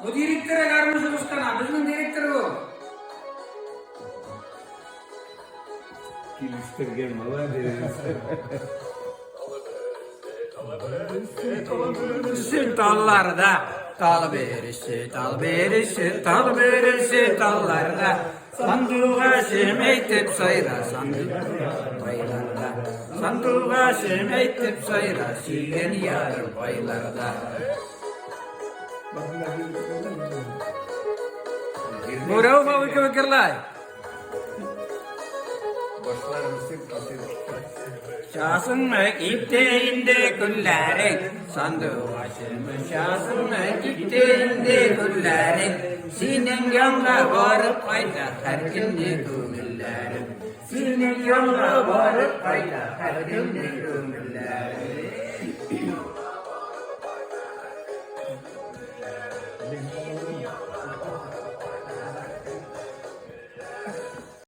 Bu direktöre karmış oluşkana, bizim direktörü bu. Kiliştirgen valla deriz. Dallarda dal berisi, dal berisi, dal berisi dallarda. Sandığa semeytip sayra, sandığa baylarda. Sandığa semeytip sayra, silen yarı baylarda. Murau mau ikut-ikirlay. Şahsınlık ipteğinde kullarek, sandıvaşımın şahsınlık ipteğinde kullarek, senin yoluna varıp ayda her günlük ömürlerim. Senin yoluna varıp ayda her günlük ömürlerim.